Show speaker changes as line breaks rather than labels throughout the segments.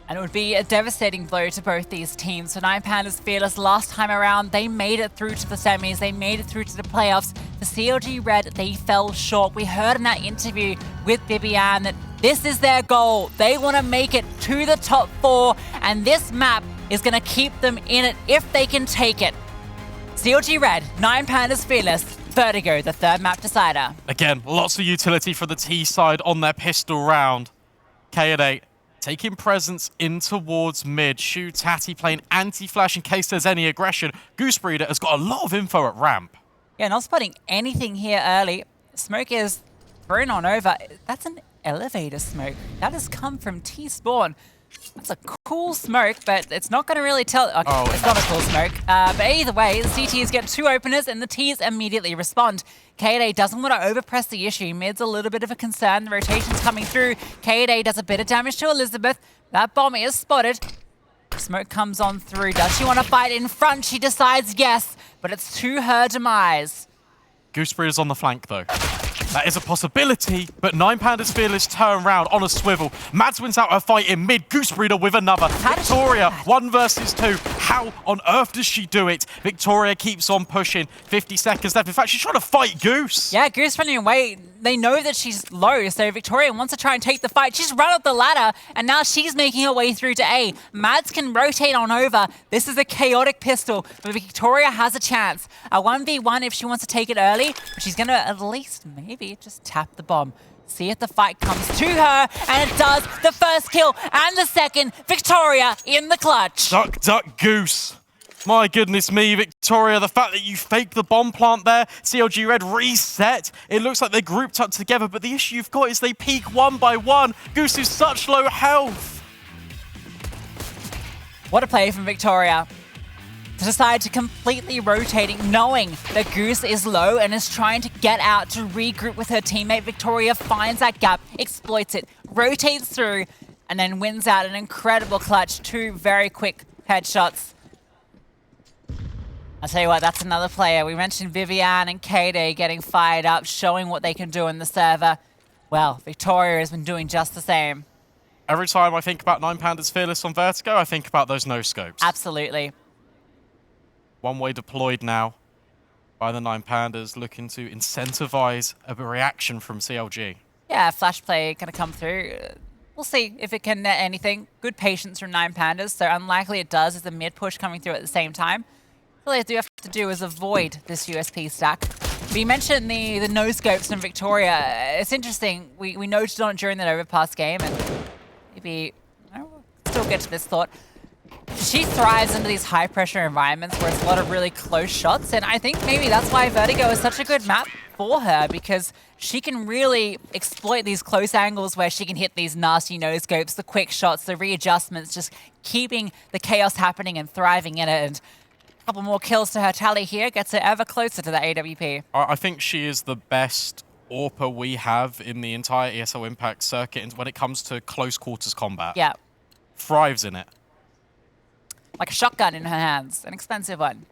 And it would be a devastating blow to both these teams. For Pandas Fearless, last time around, they made it through to the semis. They made it through to the playoffs. For CLG Red, they fell short. We heard in that interview with Vivian that this is their goal. They want to make it to the top 4, and this map is going to keep them in it if they can take it. CLG Red, Pandas Fearless, Vertigo, the third map decider.
Again, lots of utility for the T side on their pistol round. K8 taking presence in towards mid. Shu Tati playing anti-flash in case there's any aggression. Goosebreeder has got a lot of info at ramp.
Yeah, not spotting anything here early. Smoke is thrown on over. That's an elevator smoke. That has come from T-Spawn. That's a cool smoke, but it's not going to really tell... Okay, it's not a cool smoke. But either way, the CTs get 2 openers and the Ts immediately respond. K8 doesn't want to overpress the issue. Mid's a little bit of a concern. The rotation's coming through. K8 does a bit of damage to Elizabeth. That bomb is spotted. Smoke comes on through. Does she want to fight in front? She decides yes, but it's to her demise.
Goosebreeder's on the flank, though. That is a possibility, but Pandas Fearless turn round on a swivel. Mads wins out her fight in mid, Goosebreeder with another. Victoria, 1 versus 2. How on earth does she do it? Victoria keeps on pushing. 50 seconds left. In fact, she's trying to fight Goose.
Yeah, Goose running away. They know that she's low, so Victoria wants to try and take the fight. She's run up the ladder, and now she's making her way through to A. Mads can rotate on over. This is a chaotic pistol, but Victoria has a chance. A 1v1 if she wants to take it early, but she's going to at least maybe just tap the bomb. See if the fight comes to her, and it does. The first kill and the second. Victoria in the clutch.
Duck, duck, Goose. My goodness me, Victoria, the fact that you faked the bomb plant there, CLG Red reset. It looks like they're grouped up together, but the issue you've got is they peek 1 by 1. Goose is such low health.
What a play from Victoria. To decide to completely rotating, knowing that Goose is low and is trying to get out to regroup with her teammate. Victoria finds that gap, exploits it, rotates through, and then wins out an incredible clutch. 2 very quick headshots. I'll tell you what, that's another player. We mentioned Vivian and K8 getting fired up, showing what they can do in the server. Well, Victoria has been doing just the same.
Every time I think about Pandas Fearless on Vertigo, I think about those no-scopes.
Absolutely.
One-way deployed now by the Pandas, looking to incentivize a reaction from CLG.
Yeah, flash play going to come through. We'll see if it can net anything. Good patience from Pandas, so unlikely it does as the mid push coming through at the same time. All they do have to do is avoid this USP stack. But you mentioned the no-scopes from Victoria. It's interesting. We noted on it during that overpass game, and maybe we'll still get to this thought. She thrives into these high-pressure environments where it's a lot of really close shots, and I think maybe that's why Vertigo is such a good map for her, because she can really exploit these close angles where she can hit these nasty no-scopes, the quick shots, the readjustments, just keeping the chaos happening and thriving in it. And a couple more kills to her tally here gets her ever closer to the AWP.
I think she is the best AWPer we have in the entire ESL circuit when it comes to close quarters combat.
Yeah.
Thrives in it.
Like a shotgun in her hands, an expensive one.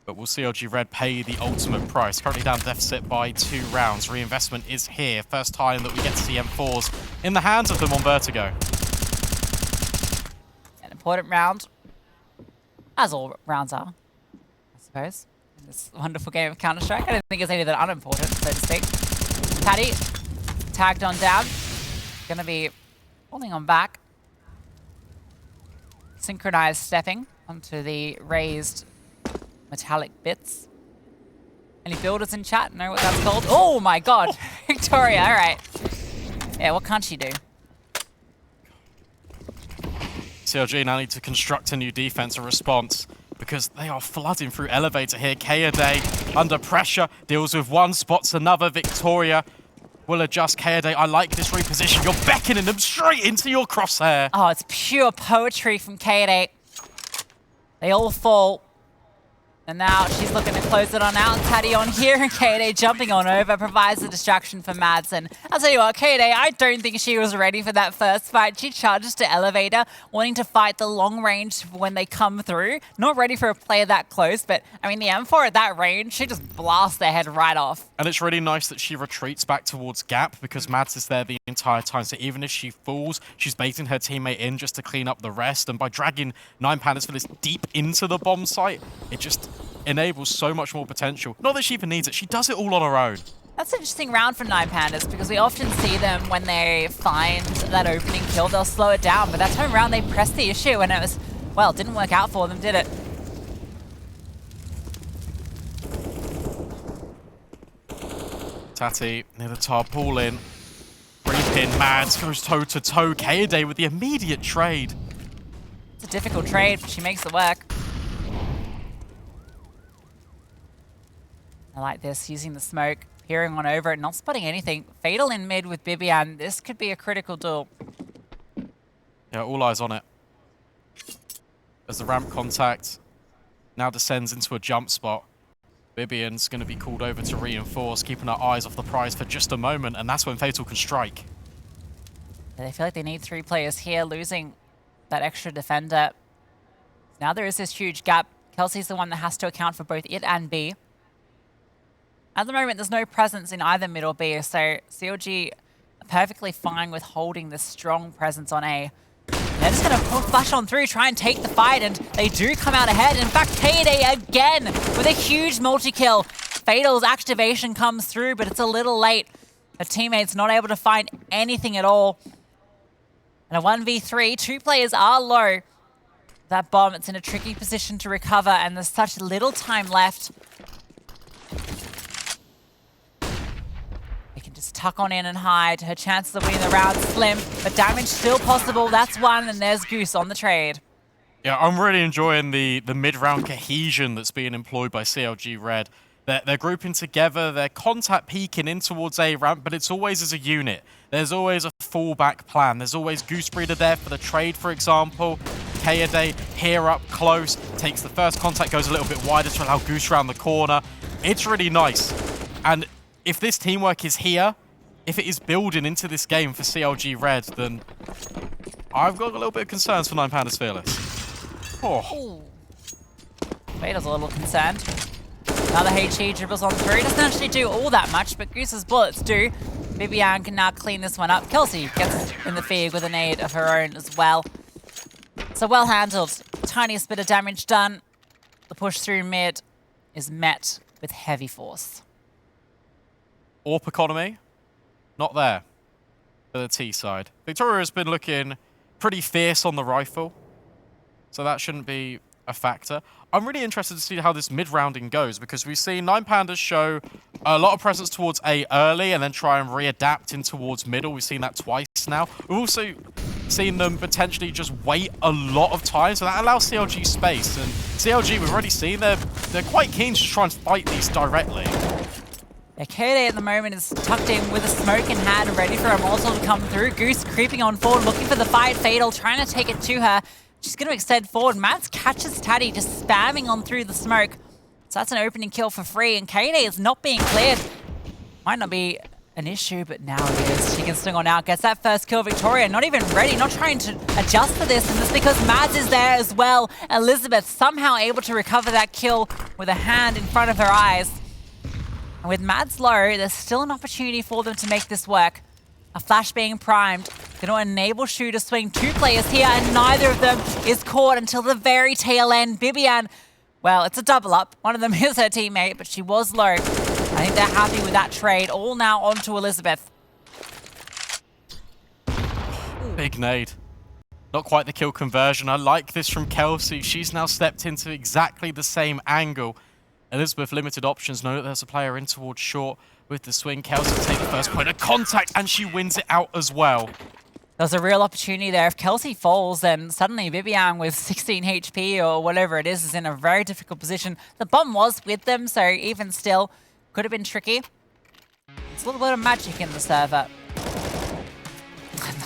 But will CLG Red pay the ultimate price? Currently down deficit by 2 rounds. Reinvestment is here. First time that we get to see M4s in the hands of them on Vertigo.
An important round. As all rounds are, I suppose, in this wonderful game of Counter-Strike. I don't think it's any that unimportant, so to speak. Patty, tagged on down. Gonna be holding on back. Synchronized stepping onto the raised metallic bits. Any builders in chat know what that's called? Oh my god! Victoria, alright. Yeah, what can't she do?
CLG now need to construct a new defense and response because they are flooding through elevator here. K8 under pressure, deals with 1, spots another. Victoria will adjust. K8, I like this reposition. You're beckoning them straight into your crosshair.
Oh, it's pure poetry from K8. They all fall. And now she's looking to close it on out. Taddy on here, and K-Day jumping on over provides the distraction for Mads. And I'll tell you what, K-Day, I don't think she was ready for that first fight. She charges to Elevator, wanting to fight the long range when they come through. Not ready for a player that close, but I mean, the M4 at that range, she just blasts their head right off.
And it's really nice that she retreats back towards Gap because Mads is there the entire time. So even if she falls, she's baiting her teammate in just to clean up the rest. And by dragging 9Pandas for this deep into the bomb site, it just enables so much more potential. Not that she even needs it, she does it all on her own.
That's an interesting round for 9Pandas because we often see them when they find that opening kill, they'll slow it down. But that time around, they pressed the issue and it was, well, it didn't work out for them, did it?
Tati near the tarpaulin. Repin, Mads goes toe-to-toe. K-Day with the immediate trade.
It's a difficult trade, but she makes it work. I like this, using the smoke, peering on over it, not spotting anything. Fatal in mid with Bibian. This could be a critical duel.
Yeah, all eyes on it. As the ramp contact now descends into a jump spot. Bibian's going to be called over to reinforce, keeping our eyes off the prize for just a moment, and that's when Fatal can strike.
Yeah, they feel like they need 3 players here, losing that extra defender. Now there is this huge gap. Kelsey's the one that has to account for both it and B. At the moment, there's no presence in either mid or B, so CLG are perfectly fine with holding this strong presence on A. They're just going to flash on through, try and take the fight, and they do come out ahead. In fact, K-Day again with a huge multi-kill. Fatal's activation comes through, but it's a little late. Her teammate's not able to find anything at all. And a 1v3, 2 players are low. That bomb, it's in a tricky position to recover, and there's such little time left. Just tuck on in and hide. Her chances of winning the round slim, but damage still possible. That's one, and there's Goose on the trade.
Yeah, I'm really enjoying the mid-round cohesion that's being employed by CLG Red. They're grouping together, they're contact peeking in towards A ramp, but it's always as a unit. There's always a fallback plan. There's always Goose Breeder there for the trade, for example. K-Day here up close, takes the first contact, goes a little bit wider to allow Goose around the corner. It's really nice. And if this teamwork is here, if it is building into this game for CLG Red, then I've got a little bit of concerns for 9Pandas Fearless. Oh.
Vader's a little concerned. Another HE dribbles on through. Doesn't actually do all that much, but Goose's bullets do. Bibian can now clean this one up. Kelsey gets in the feed with a nade of her own as well. So well handled. Tiniest bit of damage done. The push through mid is met with heavy force.
AWP economy, not there for the T side. Victoria has been looking pretty fierce on the rifle, so that shouldn't be a factor. I'm really interested to see how this mid-rounding goes, because we've seen 9Pandas show a lot of presence towards A early and then try and readapt in towards middle. We've seen that twice now. We've also seen them potentially just wait a lot of time, so that allows CLG space. And CLG, we've already seen they're quite keen to try and fight these directly.
K-Day at the moment is tucked in with a smoke in hand, ready for a Molotov to come through. Goose creeping on forward, looking for the fight. Fatal trying to take it to her. She's going to extend forward. Mads catches Taddy, just spamming on through the smoke. So that's an opening kill for free, and K-Day is not being cleared. Might not be an issue, but now it is. She can swing on out, gets that first kill. Victoria not even ready, not trying to adjust for this, and it's because Mads is there as well. Elizabeth somehow able to recover that kill with a hand in front of her eyes. And with Mads low, there's still an opportunity for them to make this work. A flash being primed. Going to enable Shu to swing 2 players here, and neither of them is caught until the very tail end. Bibian, well, it's a double up. One of them is her teammate, but she was low. I think they're happy with that trade. All now onto Elizabeth.
Big nade. Not quite the kill conversion. I like this from Kelsey. She's now stepped into exactly the same angle. Elizabeth, limited options. Know that there's a player in towards short with the swing. Kelsey take the first point of contact, and she wins it out as well.
There's a real opportunity there. If Kelsey falls, then suddenly Bibian with 16 HP or whatever it is in a very difficult position. The bomb was with them, so even still, could have been tricky. There's a little bit of magic in the server.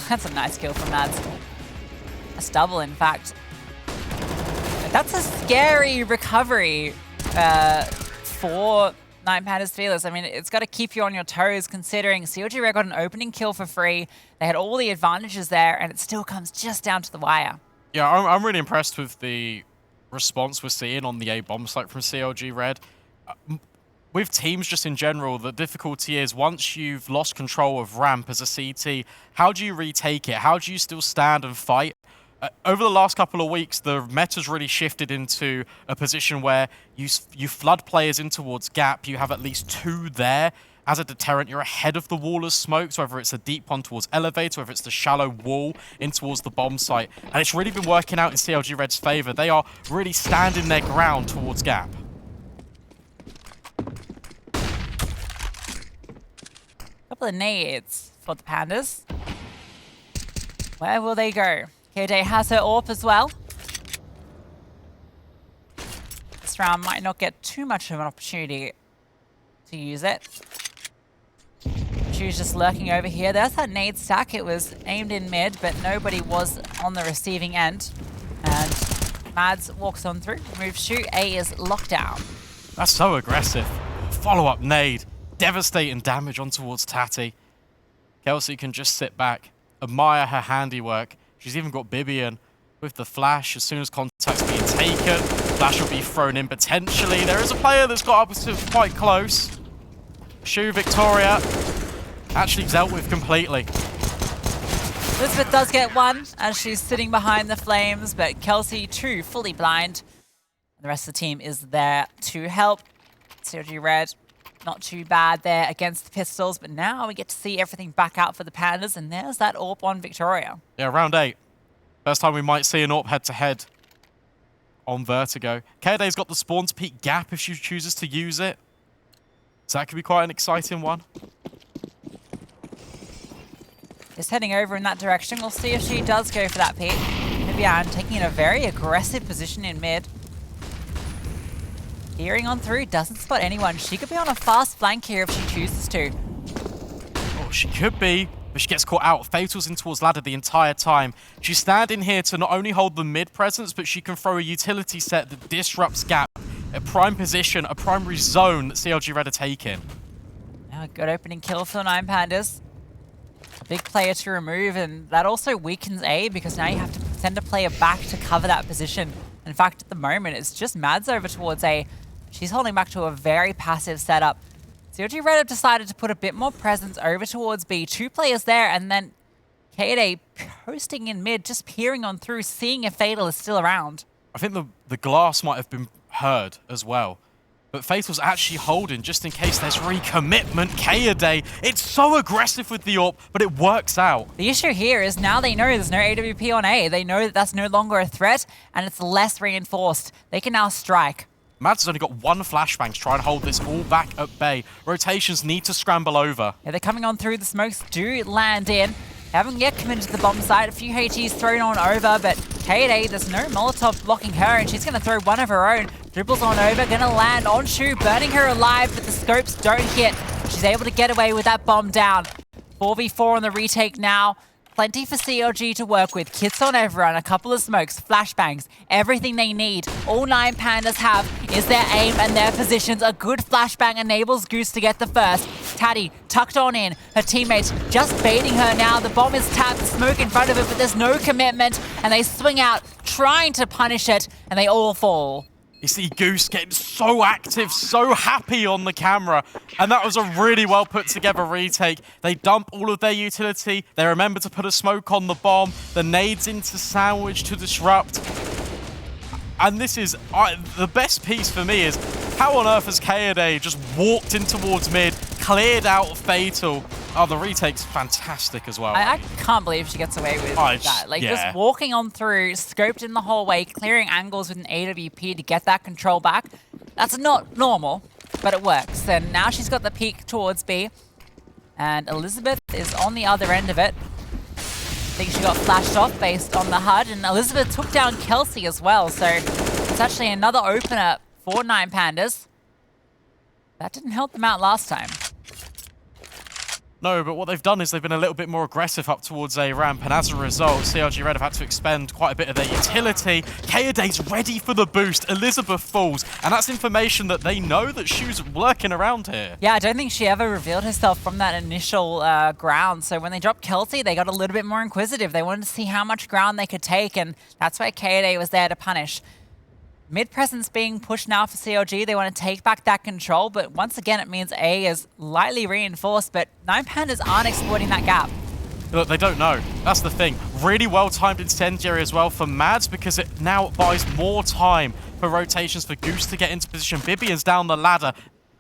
That's a nice kill from Mads. That's double, in fact. That's a scary recovery for Nine Pandas Fearless. I mean, it's got to keep you on your toes considering CLG Red got an opening kill for free. They had all the advantages there, and it still comes just down to the wire.
Yeah, I'm really impressed with the response we're seeing on the A bomb site from CLG Red. With teams just in general, the difficulty is once you've lost control of ramp as a CT, how do you retake it? How do you still stand and fight? Over the last couple of weeks, the meta's really shifted into a position where you flood players in towards gap. You have at least 2 there. As a deterrent, you're ahead of the wall of smokes, whether it's a deep one towards elevator, whether it's the shallow wall in towards the bomb site. And it's really been working out in CLG Red's favor. They are really standing their ground towards gap.
Couple of nades for the Pandas. Where will they go? KJ has her AWP as well. This round might not get too much of an opportunity to use it. She was just lurking over here. There's that nade stack. It was aimed in mid, but nobody was on the receiving end. And Mads walks on through. Move shoot. A is locked down.
That's so aggressive. Follow-up nade. Devastating damage on towards Tati. Kelsey can just sit back, admire her handiwork. She's even got Bibian with the flash. As soon as contact's being taken, flash will be thrown in potentially. There is a player that's got up to quite close. Shu Victoria actually dealt with completely.
Elizabeth does get one as she's sitting behind the flames, but Kelsey too fully blind. The rest of the team is there to help. CLG Red, not too bad there against the pistols, but now we get to see everything back out for the Pandas, and there's that AWP on Victoria.
Yeah, round 8. First time we might see an AWP head-to-head on Vertigo. Kaede's got the spawn to peek gap if she chooses to use it. So that could be quite an exciting one.
Just heading over in that direction. We'll see if she does go for that peek. Vivian taking a very aggressive position in mid. Peering on through, doesn't spot anyone. She could be on a fast flank here if she chooses to.
Oh, she could be, but she gets caught out. Fatal's in towards ladder the entire time. She's standing here to not only hold the mid presence, but she can throw a utility set that disrupts gap. A prime position, a primary zone that CLG Red are taking.
Now a good opening kill for the Nine Pandas. A big player to remove, and that also weakens A because now you have to send a player back to cover that position. In fact, at the moment, it's just Mads over towards A. She's holding back to a very passive setup. CLG Red have decided to put a bit more presence over towards B. 2 players there, and then Kaede posting in mid, just peering on through, seeing if Fatal is still around.
I think the glass might have been heard as well. But Fatal's actually holding just in case there's recommitment. Kaede, it's so aggressive with the AWP, but it works out.
The issue here is now they know there's no AWP on A. They know that that's no longer a threat, and it's less reinforced. They can now strike.
Mads has only got 1 flashbang to try and hold this all back at bay. Rotations need to scramble over.
Yeah, they're coming on through. The smokes do land in. They haven't yet committed to the bomb site. A few HEs thrown on over, but Kaede, there's no Molotov blocking her, and she's going to throw one of her own. Dribbles on over, going to land on Shu, burning her alive, but the scopes don't hit. She's able to get away with that bomb down. 4v4 on the retake now. Plenty for CLG to work with. Kits on everyone, a couple of smokes, flashbangs, everything they need. All 9 Pandas have is their aim and their positions. A good flashbang enables Goose to get the first. Taddy tucked on in. Her teammates just baiting her now. The bomb is tapped, the smoke in front of it, but there's no commitment. And they swing out, trying to punish it, and they all fall.
You see Goose getting so active, so happy on the camera. And that was a really well put together retake. They dump all of their utility. They remember to put a smoke on the bomb. The nades into sandwich to disrupt. And this is, the best piece for me is, how on earth has Kaede just walked in towards mid, cleared out Fatal? Oh, the retake's fantastic as well.
I can't believe she gets away with that. Like, just walking on through, scoped in the hallway, clearing angles with an AWP to get that control back. That's not normal, but it works. And now she's got the peek towards B. And Elizabeth is on the other end of it. I think she got flashed off based on the HUD. And Elizabeth took down Kelsey as well. So it's actually another opener for 9 Pandas. That didn't help them out last time.
No, but what they've done is they've been a little bit more aggressive up towards A ramp, and as a result, CLG Red have had to expend quite a bit of their utility. Kaeda's ready for the boost. Elizabeth falls, and that's information that they know that Shu's lurking around here.
Yeah, I don't think she ever revealed herself from that initial ground. So when they dropped Kelsey, they got a little bit more inquisitive. They wanted to see how much ground they could take, and that's why Kaeda was there to punish. Mid presence being pushed now for CLG. They want to take back that control, but once again, it means A is lightly reinforced, but 9Pandas aren't exploiting that gap.
Look, they don't know. That's the thing. Really well-timed incendiary as well for Mads, because it now buys more time for rotations for Goose to get into position. Bibian's down the ladder.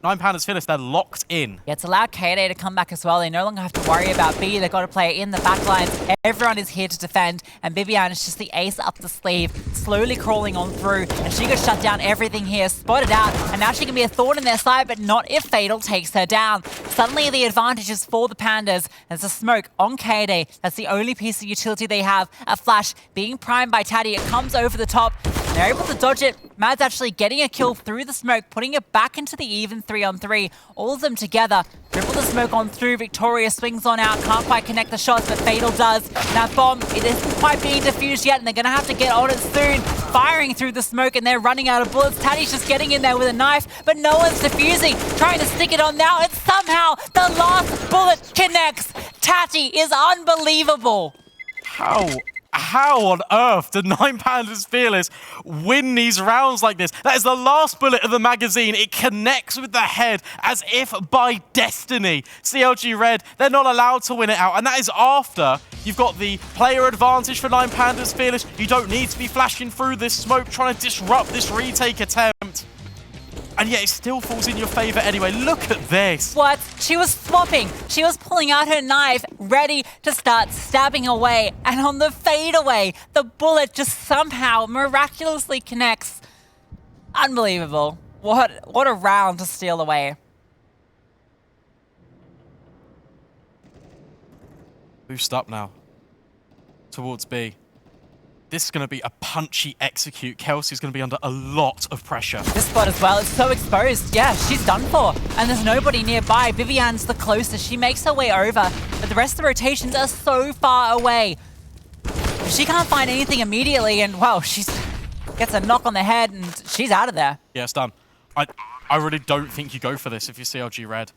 9Pandas Phyllis, they're locked in.
Yeah, it's allowed Kaede to come back as well. They no longer have to worry about B. They've got to play it in the back lines. Everyone is here to defend, and Bibian is just the ace up the sleeve, slowly crawling on through, and she could shut down everything here, spotted out, and now she can be a thorn in their side, but not if Fatal takes her down. Suddenly the advantage is for the Pandas. There's a smoke on Kaede. That's the only piece of utility they have. A flash being primed by Taddy. It comes over the top. They're able to dodge it. Mad's actually getting a kill through the smoke, putting it back into the even 3-on-3. All of them together. Dribble the smoke on through. Victoria swings on out. Can't quite connect the shots, but Fatal does. That bomb, it isn't quite being defused yet, and they're going to have to get on it soon. Firing through the smoke, and they're running out of bullets. Taddy's just getting in there with a knife, but no one's defusing. Trying to stick it on now, and somehow the last bullet connects. Taddy is unbelievable.
How on earth did 9Pandas Fearless win these rounds like this? That is the last bullet of the magazine. It connects with the head as if by destiny. CLG Red, they're not allowed to win it out. And that is after you've got the player advantage for 9Pandas Fearless. You don't need to be flashing through this smoke, trying to disrupt this retake attempt. And yet it still falls in your favor anyway. Look at this.
What? She was swapping. She was pulling out her knife, ready to start stabbing away. And on the fadeaway, the bullet just somehow miraculously connects. Unbelievable. What a round to steal away.
Boost up now towards B. This is going to be a punchy execute. Kelsey's going to be under a lot of pressure.
This spot as well is so exposed. Yeah, she's done for. And there's nobody nearby. Vivian's the closest. She makes her way over, but the rest of the rotations are so far away. She can't find anything immediately, and wow, she gets a knock on the head, and she's out of there.
Yeah, it's done. I really don't think you go for this if you're CLG Red.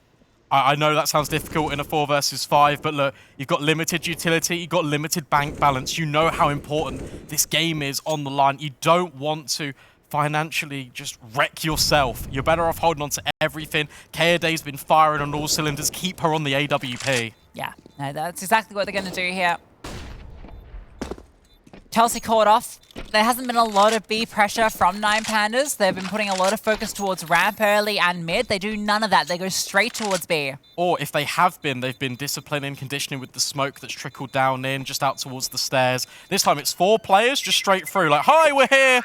I know that sounds difficult in a 4 versus 5, but look, you've got limited utility, you've got limited bank balance. You know how important this game is on the line. You don't want to financially just wreck yourself. You're better off holding on to everything. Kaeda's been firing on all cylinders. Keep her on the AWP.
Yeah, no, that's exactly what they're going to do here. Chelsea caught off. There hasn't been a lot of B pressure from 9Pandas. They've been putting a lot of focus towards ramp early and mid. They do none of that. They go straight towards B.
Or if they have been, they've been disciplining, conditioning with the smoke that's trickled down in, just out towards the stairs. This time it's 4 players, just straight through, like, hi, we're here.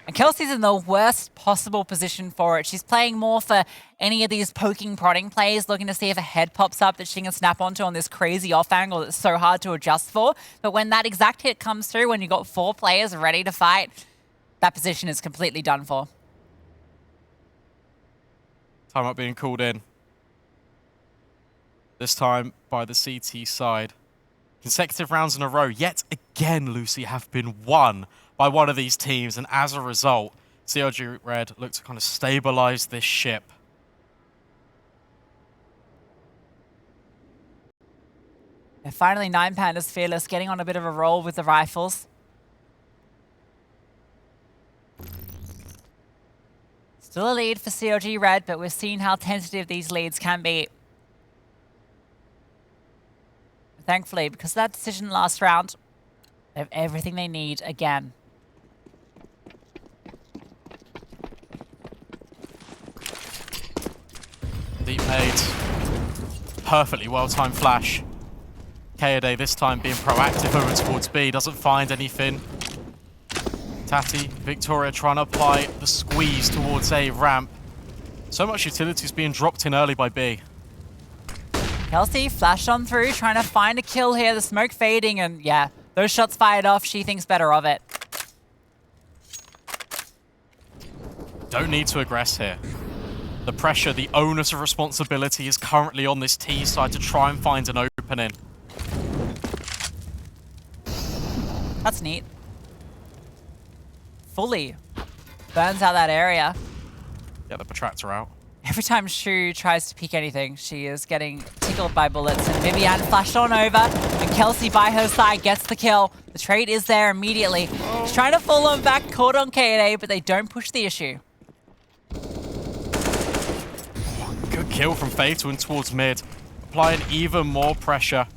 And Kelsey's in the worst possible position for it. She's playing more for any of these poking, prodding plays, looking to see if a head pops up that she can snap onto on this crazy off angle that's so hard to adjust for. But when that exact hit comes through, when you've got 4 players ready to fight, that position is completely done for.
Timeout being called in. This time by the CT side. Consecutive rounds in a row, yet again, Lucy, have been won by one of these teams, and as a result, CLG Red look to kind of stabilize this ship.
And finally, 9Pandas Fearless getting on a bit of a roll with the rifles. Still a lead for CLG Red, but we've seen how tentative these leads can be. Thankfully, because of that decision last round, they have everything they need again.
Deep nades. Perfectly well-timed flash. Kaede this time being proactive over towards B, doesn't find anything. Tati, Victoria trying to apply the squeeze towards A ramp. So much utility is being dropped in early by B.
Kelsey flashed on through, trying to find a kill here. The smoke fading, and yeah, those shots fired off. She thinks better of it.
Don't need to aggress here. The pressure, the onus of responsibility is currently on this T side to try and find an opening.
That's neat. Fully burns out that area.
Get the protractor out.
Every time Shu tries to peek anything, she is getting tickled by bullets. And Vivian flashed on over, and Kelsey by her side gets the kill. The trade is there immediately. She's trying to fall on back, caught on K&A, but they don't push the issue.
Good kill from Fatal and towards mid, applying even more pressure.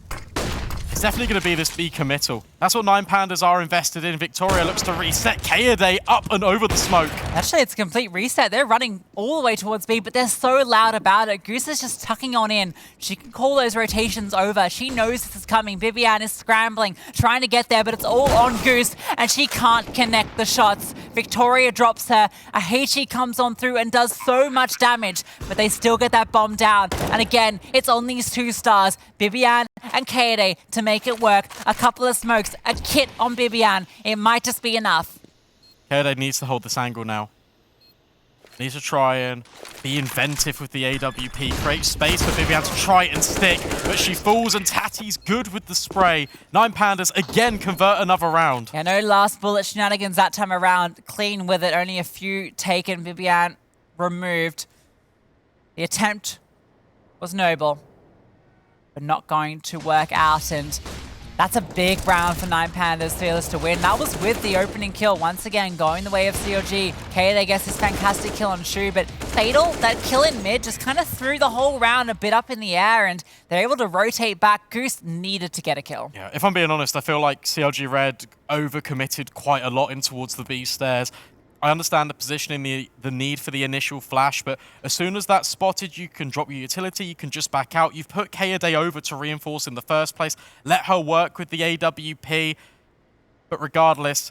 It's definitely going to be this B committal. That's what 9Pandas are invested in. Victoria looks to reset. K&A up and over the smoke.
Actually, it's a complete reset. They're running all the way towards B, but they're so loud about it. Goose is just tucking on in. She can call those rotations over. She knows this is coming. Vivian is scrambling, trying to get there, but it's all on Goose, and she can't connect the shots. Victoria drops her. Ahichi comes on through and does so much damage, but they still get that bomb down. And again, it's on these two stars, Vivian and K&A, to make it work. A couple of smokes, a kit on Vivian. It might just be enough.
K&A needs to hold this angle now. Needs to try and be inventive with the AWP. Create space for Vivian to try and stick, but she falls and Tati's good with the spray. 9Pandas again convert another round.
Yeah, no last bullet shenanigans that time around. Clean with it, only a few taken. Vivian removed. The attempt was noble, but not going to work out, and that's a big round for 9Pandas Fearless to win. That was with the opening kill, once again going the way of CLG. K&A gets this fantastic kill on Shu, but Fatal, that kill in mid, just kind of threw the whole round a bit up in the air, and they're able to rotate back. Goose needed to get a kill.
Yeah, if I'm being honest, I feel like CLG Red overcommitted quite a lot in towards the B stairs. I understand the positioning, the need for the initial flash, but as soon as that's spotted, you can drop your utility, you can just back out. You've put K&A over to reinforce in the first place. Let her work with the AWP. But regardless,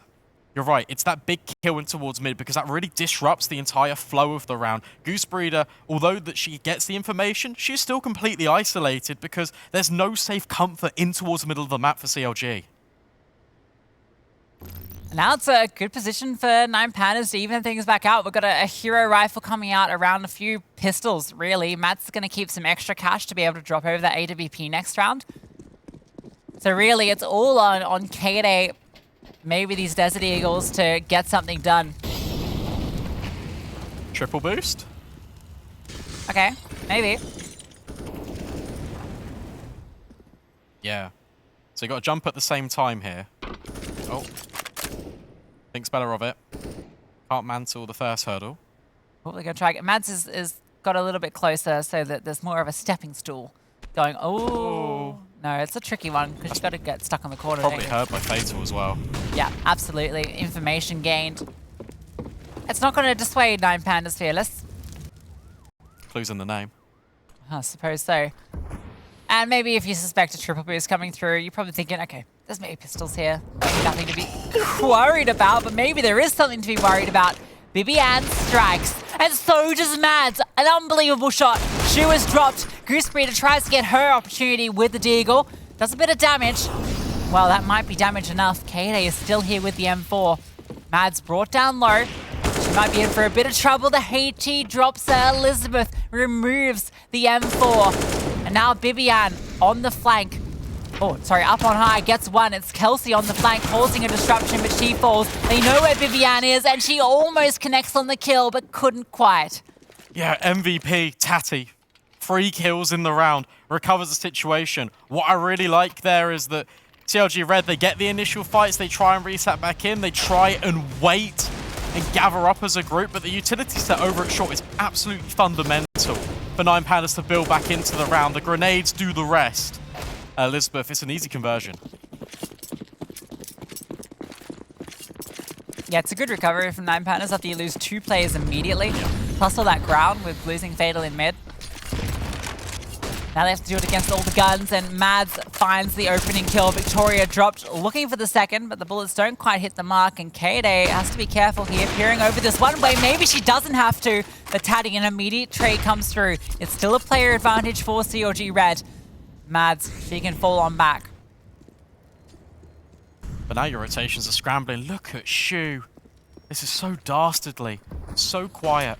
you're right. It's that big kill in towards mid because that really disrupts the entire flow of the round. Goose Breeder, although that she gets the information, she's still completely isolated because there's no safe comfort in towards the middle of the map for CLG.
Now it's a good position for 9Pandas to even things back out. We've got a hero rifle coming out around a few pistols, really. Matt's going to keep some extra cash to be able to drop over that AWP next round. So really, it's all on K&A, maybe these Desert Eagles, to get something done.
Triple boost?
Okay, maybe.
Yeah. So you got to jump at the same time here. Oh. Thinks better of it. Can't mantle the first hurdle.
What we're going to try. Mads is got a little bit closer so that there's more of a stepping stool going. Oh. No, it's a tricky one because you've got to get stuck on the corner.
Probably heard by Fatal as well.
Yeah, absolutely. Information gained. It's not going to dissuade 9Pandas Fearless.
Clues in the name.
I suppose so. And maybe if you suspect a triple boost coming through, you're probably thinking, okay, there's maybe pistols here. Maybe nothing to be worried about, but maybe there is something to be worried about. Vivian strikes, and so does Mads. An unbelievable shot. Shu is dropped. Goose Breeder tries to get her opportunity with the Deagle. Does a bit of damage. Well, that might be damage enough. K&A is still here with the M4. Mads brought down low. She might be in for a bit of trouble. The HT drops her. Elizabeth removes the M4. And now Vivian on the flank. Oh, sorry, up on high, gets one. It's Kelsey on the flank, causing a disruption, but she falls. They know where Vivian is, and she almost connects on the kill, but couldn't quite.
Yeah, MVP, Tati. 3 kills in the round, recovers the situation. What I really like there is that CLG Red, they get the initial fights, they try and reset back in, they try and wait and gather up as a group, but the utility set over at short is absolutely fundamental for 9Pandas to build back into the round. The grenades do the rest. Elizabeth, it's an easy conversion.
Yeah, it's a good recovery from 9Pandas after you lose 2 players immediately. Plus all that ground with losing Fatal in mid. Now they have to do it against all the guns, and Mads finds the opening kill. Victoria dropped, looking for the second, but the bullets don't quite hit the mark, and K&A has to be careful here, peering over this one way. Maybe she doesn't have to, but Tati, an immediate trade comes through. It's still a player advantage for CLG Red. Mads, she can fall on back.
But now your rotations are scrambling. Look at Shu. This is so dastardly. So quiet.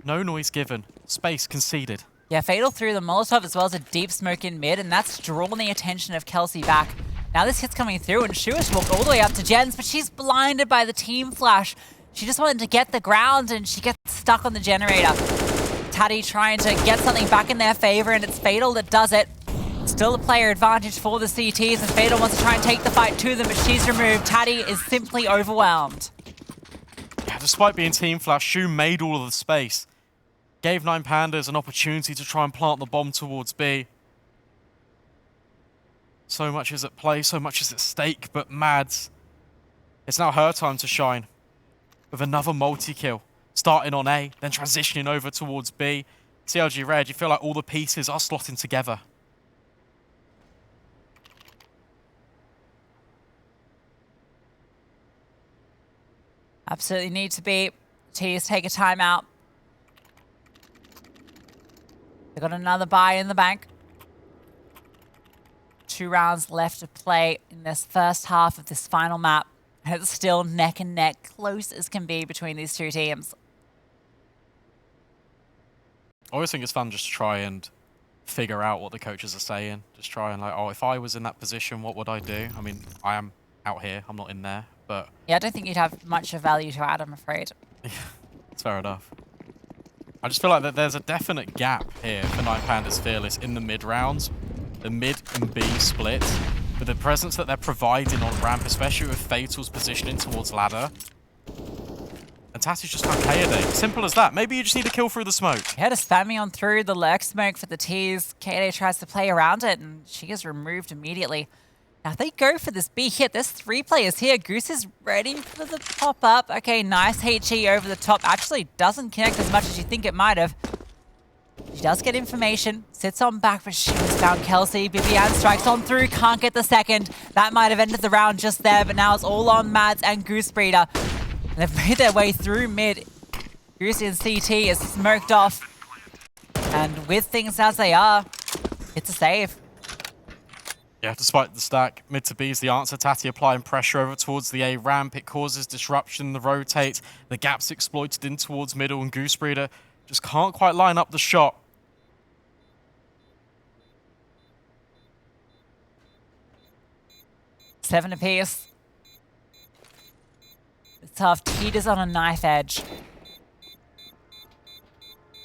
No noise given. Space conceded.
Yeah, Fatal threw the Molotov as well as a deep smoke in mid, and that's drawn the attention of Kelsey back. Now this hit's coming through, and Shuish walked all the way up to Jens, but she's blinded by the team flash. She just wanted to get the ground, and she gets stuck on the generator. Taddy trying to get something back in their favor, and it's Fatal that does it. Still a player advantage for the CTs, and Fatal wants to try and take the fight to them, but she's removed. Taddy is simply overwhelmed.
Yeah, despite being team flash, Shu made all of the space. Gave 9Pandas an opportunity to try and plant the bomb towards B. So much is at play, so much is at stake, but Mads, it's now her time to shine. With another multi-kill, starting on A, then transitioning over towards B. CLG Red, you feel like all the pieces are slotting together.
Absolutely need to be. Tears take a timeout. They've got another buy in the bank. 2 rounds left to play in this first half of this final map. And it's still neck and neck, close as can be between these two teams.
I always think it's fun just to try and figure out what the coaches are saying. Just try and like, oh, if I was in that position, what would I do? I mean, I am out here. I'm not in there, but...
Yeah, I don't think you'd have much of value to add, I'm afraid.
Yeah, it's fair enough. I just feel like that there's a definite gap here for 9Pandas Fearless in the mid rounds. The mid and B split. With the presence that they're providing on ramp, especially with Fatal's positioning towards ladder. And Tati's just found Kaede. Simple as that. Maybe you just need a kill through the smoke.
He had a spamming on through the lurk smoke for the T's. Kaede tries to play around it, and she is removed immediately. Now they go for this B hit. There's 3 players here. Goose is ready for the pop-up. Okay, nice HE over the top. Actually doesn't connect as much as you think it might have. She does get information, sits on back, but she has found Kelsey. Bibian strikes on through, can't get the second. That might have ended the round just there, but now it's all on Mads and Goose Breeder. And they've made their way through mid. Goose in CT is smoked off. And with things as they are, it's a save.
Yeah, despite the stack, mid to B is the answer. Tati applying pressure over towards the A ramp. It causes disruption in the rotate. The gap's exploited in towards middle, and Goose Breeder just can't quite line up the shot.
Seven apiece. It's tough. Teeters on a knife edge.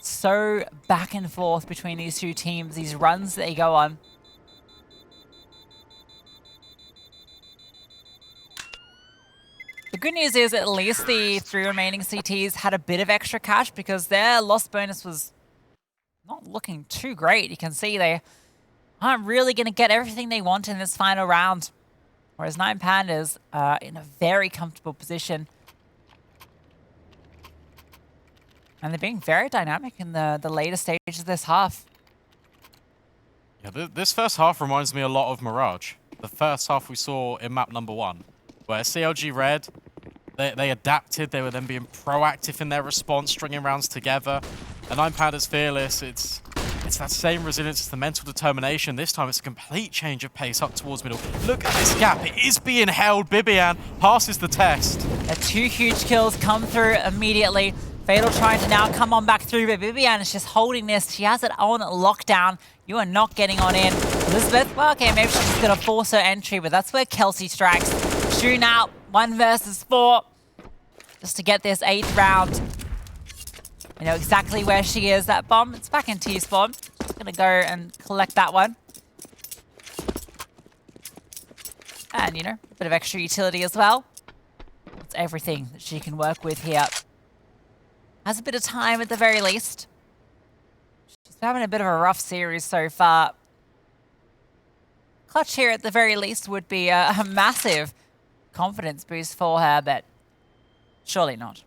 So back and forth between these two teams, these runs that they go on. The good news is at least the 3 remaining CTs had a bit of extra cash because their loss bonus was not looking too great. You can see they aren't really going to get everything they want in this final round. Whereas 9Pandas are in a very comfortable position. And they're being very dynamic in the later stages of this half.
Yeah, this first half reminds me a lot of Mirage. The first half we saw in map number 1. Where CLG Red, they adapted, they were then being proactive in their response, stringing rounds together. And 9Pandas Fearless, it's that same resilience, it's the mental determination. This time it's a complete change of pace up towards middle. Look at this gap, it is being held. Bibian passes the test. 2
huge kills come through immediately. Fatal trying to now come on back through, but Bibian is just holding this. She has it on lockdown. You are not getting on in. Elizabeth, well, okay, maybe she's just going to force her entry, but that's where Kelsey strikes. Shooting out 1 versus 4 just to get this 8th round. You know exactly where she is. That bomb, it's back in T-spawn. Just going to go and collect that one. And, you know, a bit of extra utility as well. It's everything that she can work with here. Has a bit of time at the very least. She's having a bit of a rough series so far. Clutch here at the very least would be a massive confidence boost for her, but surely not.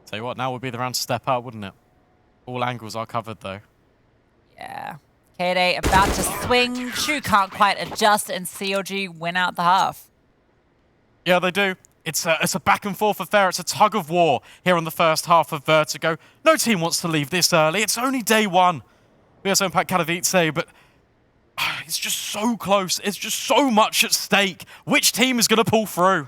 Tell you what, now would be the round to step up, wouldn't it? All angles are covered, though.
Yeah. Kaede about to swing. Shu can't quite adjust, and CLG win out the half.
Yeah, they do. It's a back and forth affair. It's a tug of war here on the first half of Vertigo. No team wants to leave this early. It's only day 1. ESL IEMImpact Katowice, but It's just so close. It's just so much at stake. Which team is going to pull through?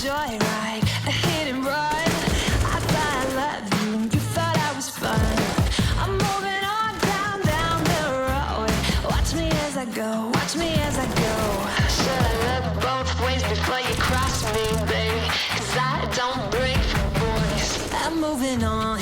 Joyride, a hit and run. I thought I loved you and you thought I was fun. I'm moving on down the road. Watch me as I go, watch me as I go. Should I look both ways before you cross me, baby? 'Cause I don't break for boys. I'm moving on.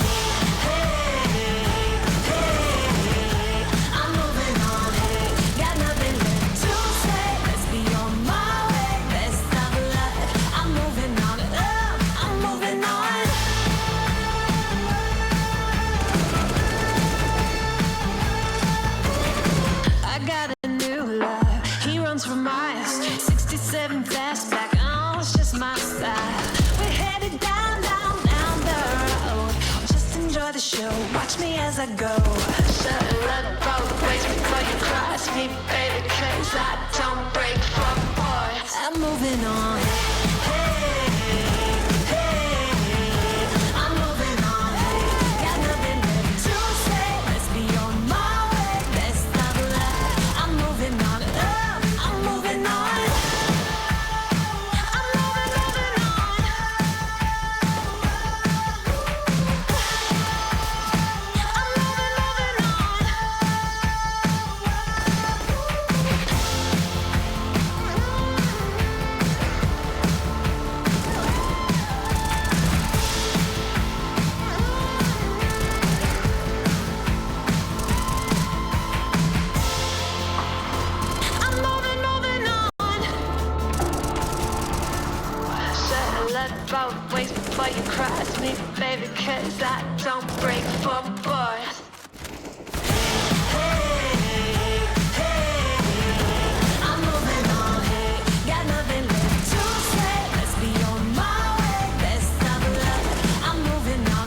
For miles, 67 fastback, oh, it's just my style. We're headed down the road. Just enjoy the show, watch me as I go. Should look both ways before you cross me, baby, 'cause I don't break for boys. I'm moving on. Both ways before you cross me, baby, 'cause I don't break for boys. I'm moving on, got nothing left to say. Let's be on my way, best of luck. I'm moving on,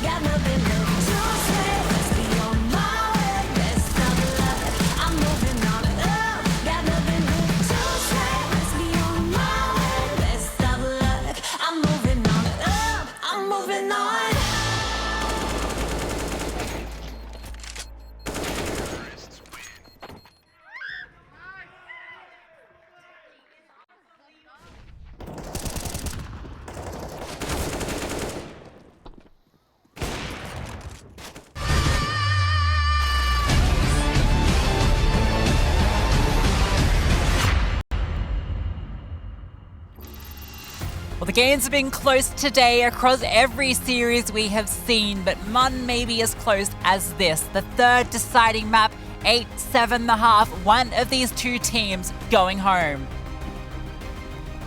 got nothing left to say. Let's be on my way, best of luck. I'm moving on, got nothing left to say. Let's be on my way, best of luck. I'm moving on, I'm moving on.
Well, the games have been close today across every series we have seen, but none may be as close as this. The third deciding map, 8-7 the half, one of these two teams going home.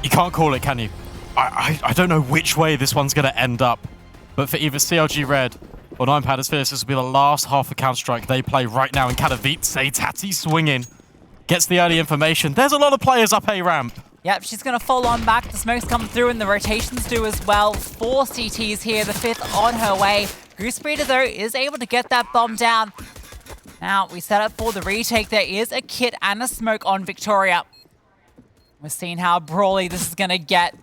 You can't call it, can you? I don't know which way this one's going to end up, but for either CLG Red or IEMImpact Katowice, this will be the last half of Counter-Strike they play right now in Katowice. Tati swinging, gets the early information. There's a lot of players up A ramp.
Yep, she's going to fall on back. The smokes come through and the rotations do as well. 4 CTs here, the 5th on her way. Goosebreeder, though, is able to get that bomb down. Now, we set up for the retake. There is a kit and a smoke on Victoria. We're seeing how brawly this is going to get.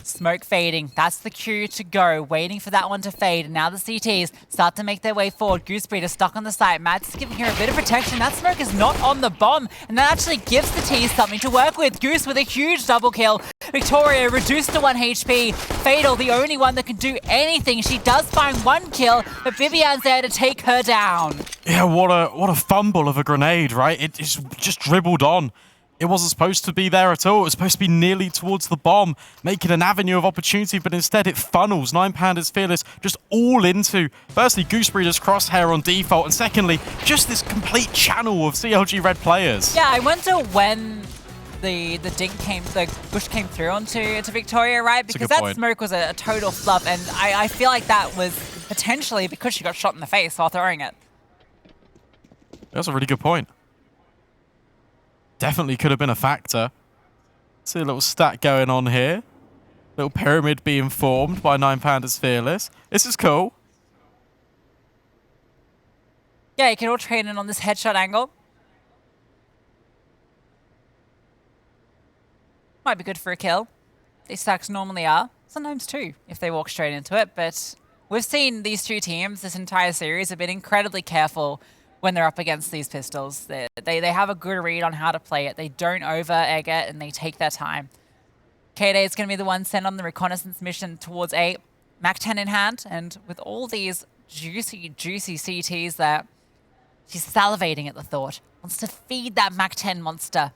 Smoke fading. That's the cue to go. Waiting for that one to fade. And now the CTs start to make their way forward. Goosebreeder stuck on the site. Matt's giving her a bit of protection. That smoke is not on the bomb. And that actually gives the T's something to work with. Goose with a huge double kill. Victoria reduced to 1 HP. Fatal, the only one that can do anything. She does find 1 kill, but Vivian's there to take her down.
Yeah, what a fumble of a grenade, right? It just dribbled on. It wasn't supposed to be there at all. It was supposed to be nearly towards the bomb, making an avenue of opportunity, but instead it funnels. IEMImpact Katowice just all into, firstly, Goosebreeder's crosshair on default, and secondly, just this complete channel of CLG Red players.
Yeah, I wonder when the bush came through onto Victoria, right? Because that smoke was a total fluff, and I feel like that was potentially because she got shot in the face while throwing it.
That's a really good point. Definitely could have been a factor. See a little stat going on here. Little pyramid being formed by 9Pandas Fearless. This is cool.
Yeah, you can all train in on this headshot angle. Might be good for a kill. These stacks normally are. Sometimes two, if they walk straight into it. But we've seen these two teams this entire series have been incredibly careful when they're up against these pistols. They have a good read on how to play it. They don't over-egg it, and they take their time. KD is going to be the one sent on the reconnaissance mission towards A. MAC-10 in hand, and with all these juicy CTs there, she's salivating at the thought. Wants to feed that MAC-10 monster.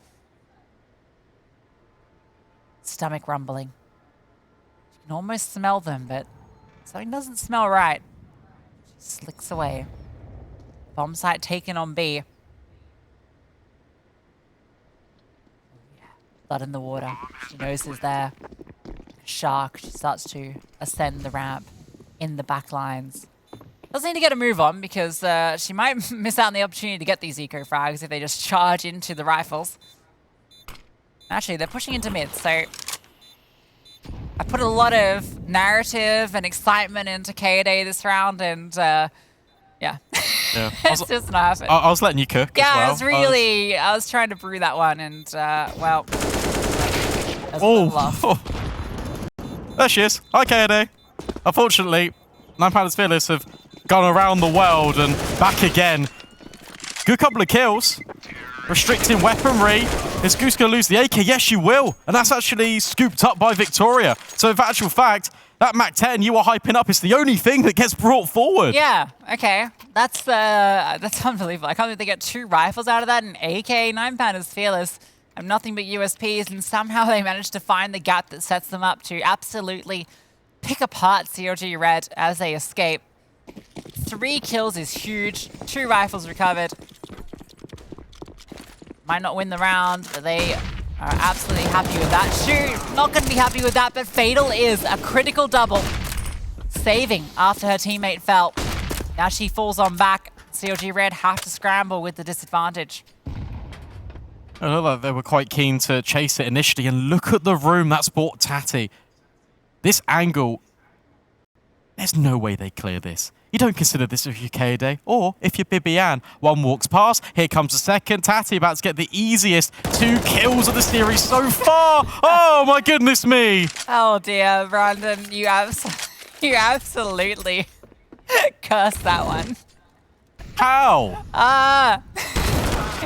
Stomach rumbling. She can almost smell them, but something doesn't smell right. She slicks away. Bomb site taken on B. Blood in the water. She knows is there. Shark. She starts to ascend the ramp in the back lines. Doesn't need to get a move on because she might miss out on the opportunity to get these eco frags if they just charge into the rifles. Actually, they're pushing into mid, so I put a lot of narrative and excitement into KD this round, and yeah.
Yeah.
It's just not happening.
I was letting you cook as well.
I was trying to brew that one, and well,
oh, there she is. Hi, KD. Unfortunately, 9Pandas Fearless have gone around the world and back again. Good couple of kills. Restricting weaponry. Is Goose going to lose the AK? Yes, she will. And that's actually scooped up by Victoria. So, in actual fact, that MAC-10 you were hyping up is the only thing that gets brought forward.
Yeah, okay. That's unbelievable. I can't believe they get 2 rifles out of that, and AK. 9Pandas Fearless have nothing but USPs, and somehow they managed to find the gap that sets them up to absolutely pick apart CLG Red as they escape. 3 kills is huge. 2 rifles recovered. Might not win the round, but they are absolutely happy with that. Shoot, not going to be happy with that, but Fatal is a critical double. Saving after her teammate fell. Now she falls on back. CLG Red have to scramble with the disadvantage.
I know that they were quite keen to chase it initially, and look at the room that's bought Tatty. This angle, there's no way they clear this. You don't consider this if you're KD, or if you're Bibian. One walks past, here comes the second. Tatty about to get the easiest 2 kills of the series so far. Oh my goodness me.
Oh dear, Brandon, you absolutely cursed that one.
How?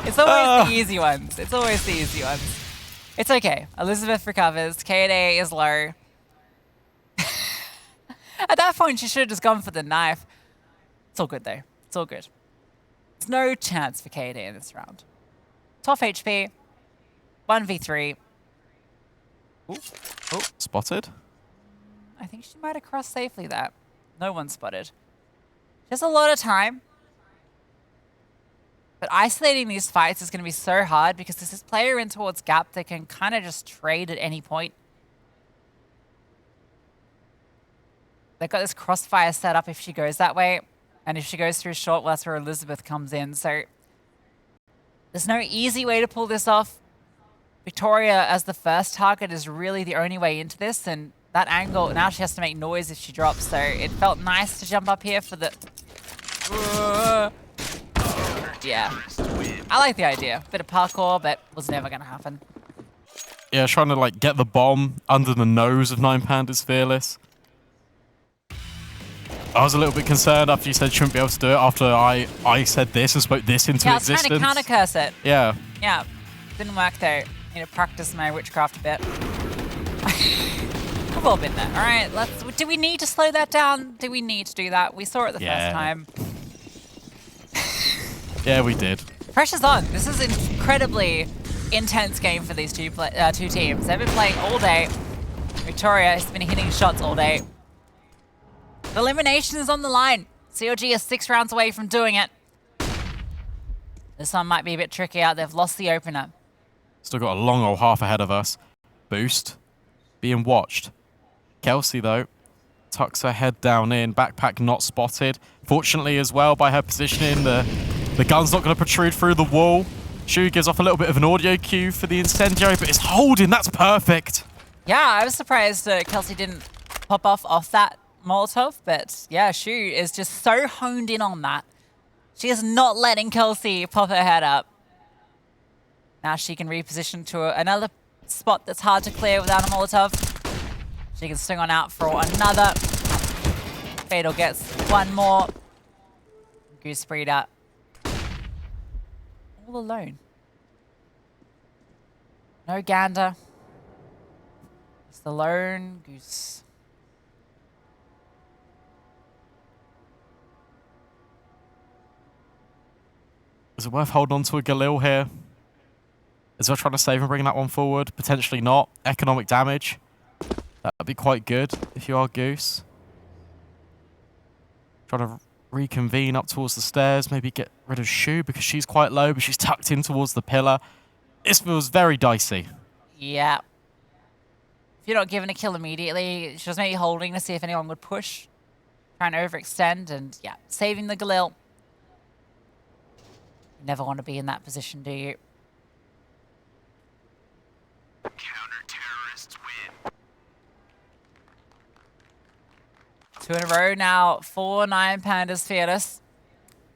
It's always the easy ones. It's always the easy ones. It's okay. Elizabeth recovers. KD is low. At that point, she should have just gone for the knife. It's all good, though. It's all good. There's no chance for KD in this round. Top HP. 1v3. Ooh. Oh.
Spotted?
I think she might have crossed safely there. No one spotted. She has a lot of time. But isolating these fights is going to be so hard because there's this player in towards gap that can kind of just trade at any point. They've got this crossfire set up if she goes that way. And if she goes through short, well, that's where Elizabeth comes in. So there's no easy way to pull this off. Victoria as the first target is really the only way into this. And that angle, now she has to make noise if she drops. So it felt nice to jump up here for the... yeah. I like the idea. Bit of parkour, but was never going to happen.
Yeah, trying to like get the bomb under the nose of 9Pandas Fearless. I was a little bit concerned after you said you shouldn't be able to do it after I said this and spoke this into existence.
Yeah, I was trying to counter-curse it.
Yeah.
Yeah. Didn't work though. Need to practice my witchcraft a bit. We've all been there. All right, do we need to slow that down? Do we need to do that? We saw it the first time.
Yeah, we did.
Pressure's on. This is an incredibly intense game for these two teams. They've been playing all day. Victoria has been hitting shots all day. Elimination is on the line. CLG is 6 rounds away from doing it. This one might be a bit tricky out. They've lost the opener.
Still got a long old half ahead of us. Boost. Being watched. Kelsey, though, tucks her head down in. Backpack not spotted. Fortunately, as well, by her positioning, the gun's not going to protrude through the wall. Shu gives off a little bit of an audio cue for the incendiary, but it's holding. That's perfect.
Yeah, I was surprised Kelsey didn't pop off that Molotov, but yeah, Shu is just so honed in on that. She is not letting Kelsey pop her head up. Now she can reposition to another spot that's hard to clear without a Molotov. She can swing on out for another. Fatal gets one more. Goose Breeder all alone. No Gander. It's the lone Goose.
Is it worth holding on to a Galil here? Is there trying to save and bring that one forward? Potentially not. Economic damage. That'd be quite good if you are Goose. Trying to reconvene up towards the stairs. Maybe get rid of Shu because she's quite low, but she's tucked in towards the pillar. This feels very dicey.
Yeah. If you're not given a kill immediately, she was maybe holding to see if anyone would push. Trying to overextend and, yeah, saving the Galil. You never want to be in that position, do you?
Counter-terrorists win.
2 in a row now for 9 Pandas Fearless.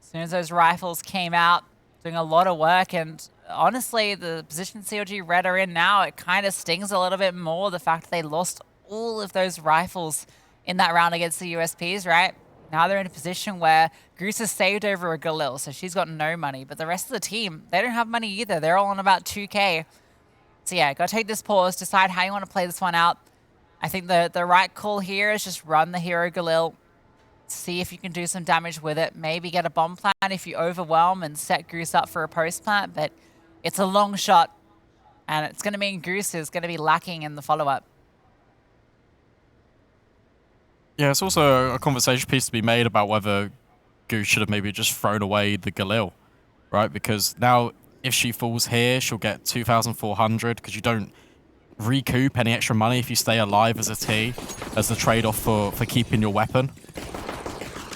As soon as those rifles came out, doing a lot of work, and honestly, the position CLG Red are in now, it kind of stings a little bit more, the fact that they lost all of those rifles in that round against the USPs, right? Now they're in a position where Goose is saved over a Galil, so she's got no money, but the rest of the team, they don't have money either. They're all on about 2K. So yeah, got to take this pause, decide how you want to play this one out. I think the right call here is just run the hero Galil, see if you can do some damage with it, maybe get a bomb plant if you overwhelm and set Goose up for a post plant, but it's a long shot, and it's going to mean Goose is going to be lacking in the follow-up.
Yeah, it's also a conversation piece to be made about whether Goose should have maybe just thrown away the Galil, right? Because now if she falls here, she'll get 2,400 because you don't recoup any extra money if you stay alive as a T, as the trade-off for keeping your weapon.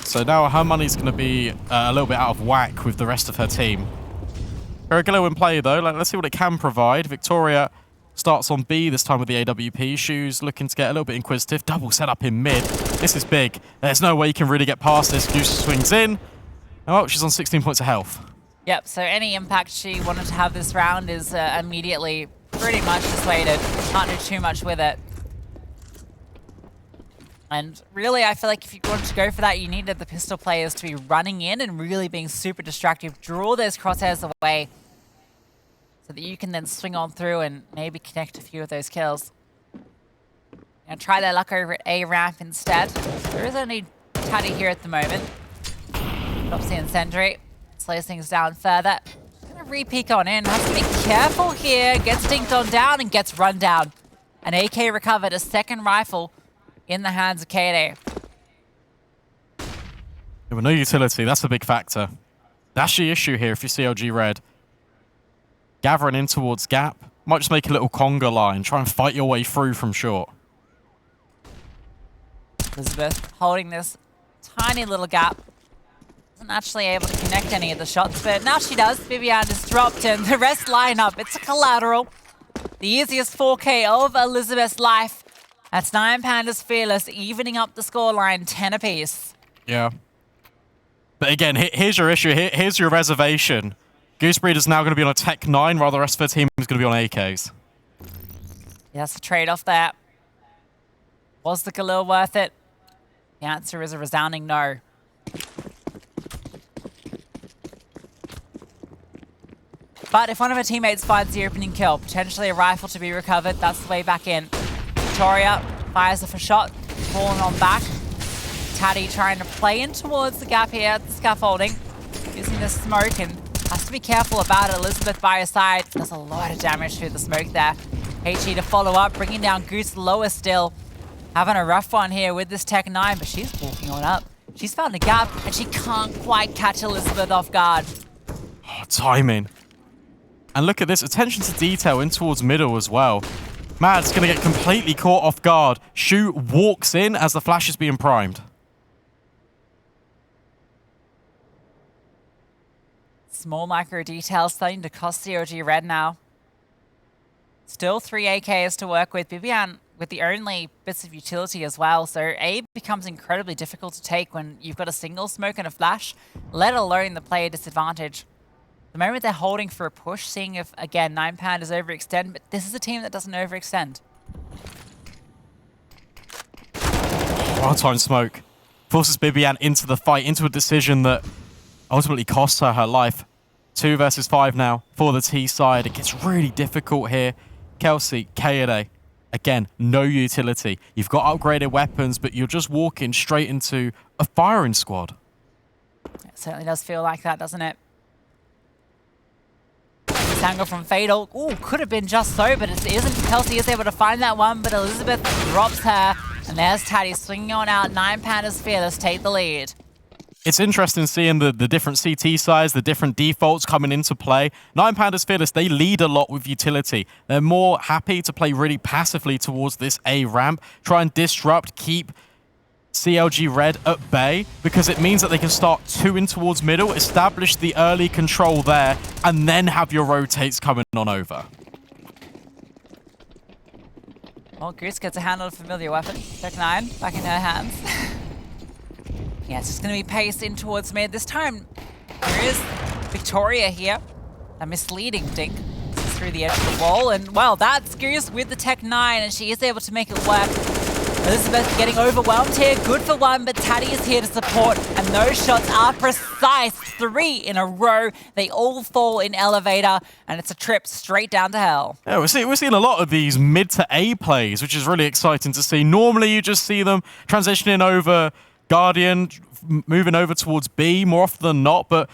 So now her money's going to be a little bit out of whack with the rest of her team. Her Galil in play though, let's see what it can provide. Victoria starts on B this time with the AWP. Shu's looking to get a little bit inquisitive. Double setup in mid. This is big. There's no way you can really get past this. Goose swings in. Oh, she's on 16 points of health.
Yep, so any impact she wanted to have this round is immediately pretty much dissuaded. Can't do too much with it. And really, I feel like if you wanted to go for that, you needed the pistol players to be running in and really being super distractive. Draw those crosshairs away so that you can then swing on through and maybe connect a few of those kills. And try their luck over at A ramp instead. There is only Taddy here at the moment. Drops the incendiary. Slows things down further. Gonna re-peek on in. Has to be careful here. Gets dinked on down and gets run down. An AK recovered. A second rifle in the hands of KD.
Yeah, but no utility. That's a big factor. That's the issue here if you CLG Red. Gathering in towards Gap. Might just make a little conga line. Try and fight your way through from short.
Elizabeth holding this tiny little gap. Isn't actually able to connect any of the shots, but now she does. Vivian is dropped and the rest line up. It's a collateral. The easiest 4K of Elizabeth's life. That's 9 Pandas Fearless, evening up the scoreline 10 apiece.
Yeah. But again, here's your issue. Here's your reservation. Goose Breeder's now going to be on a Tech 9, while the rest of her team is going to be on AKs.
Yeah, that's a trade-off there. Was the Galil worth it? The answer is a resounding no. But if one of her teammates finds the opening kill, potentially a rifle to be recovered, that's the way back in. Victoria fires off a shot, falling on back. Taddy trying to play in towards the gap here at the scaffolding, using the smoke, and has to be careful about it. Elizabeth by her side does a lot of damage through the smoke there. HE to follow up, bringing down Goose lower still. Having a rough one here with this Tech 9, but she's walking on up. She's found a gap, and she can't quite catch Elizabeth off guard.
Oh, timing. And look at this, attention to detail in towards middle as well. Mad's going to get completely caught off guard. Shu walks in as the flash is being primed.
Small micro details starting to cost CLG Red now. Still 3 AKs to work with. Bibian with the only bits of utility as well. So A becomes incredibly difficult to take when you've got a single smoke and a flash, let alone the player disadvantage. The moment they're holding for a push, seeing if, again, 9 Pandas overextend, but this is a team that doesn't overextend.
Wild time smoke. Forces Bibian into the fight, into a decision that ultimately costs her her life. 2 versus 5 now for the T side. It gets really difficult here. Kelsey, Kaede, again, no utility. You've got upgraded weapons, but you're just walking straight into a firing squad.
It certainly does feel like that, doesn't it? This angle from Fatal. Ooh, could have been just so, but it isn't. Kelsey is able to find that one, but Elizabeth drops her. And there's Taddy swinging on out. 9 Pandas Fearless take the lead.
It's interesting seeing the different CT sides, the different defaults coming into play. 9 Pandas Fearless, they lead a lot with utility. They're more happy to play really passively towards this A ramp, try and disrupt, keep CLG Red at bay, because it means that they can start 2 in towards middle, establish the early control there, and then have your rotates coming on over.
Well, Goose gets a handle of a familiar weapon. Tech 9 back in her hands. Yeah, it's just going to be paced in towards mid. This time, there is Victoria here. A misleading dink through the edge of the wall. And, well, that's Goose with the Tech 9, and she is able to make it work. Elizabeth getting overwhelmed here. Good for one, but Taddy is here to support. And those shots are precise. 3 in a row. They all fall in elevator, and it's a trip straight down to hell.
Yeah, we're seeing a lot of these mid to A plays, which is really exciting to see. Normally, you just see them transitioning over Guardian, moving over towards B more often than not, but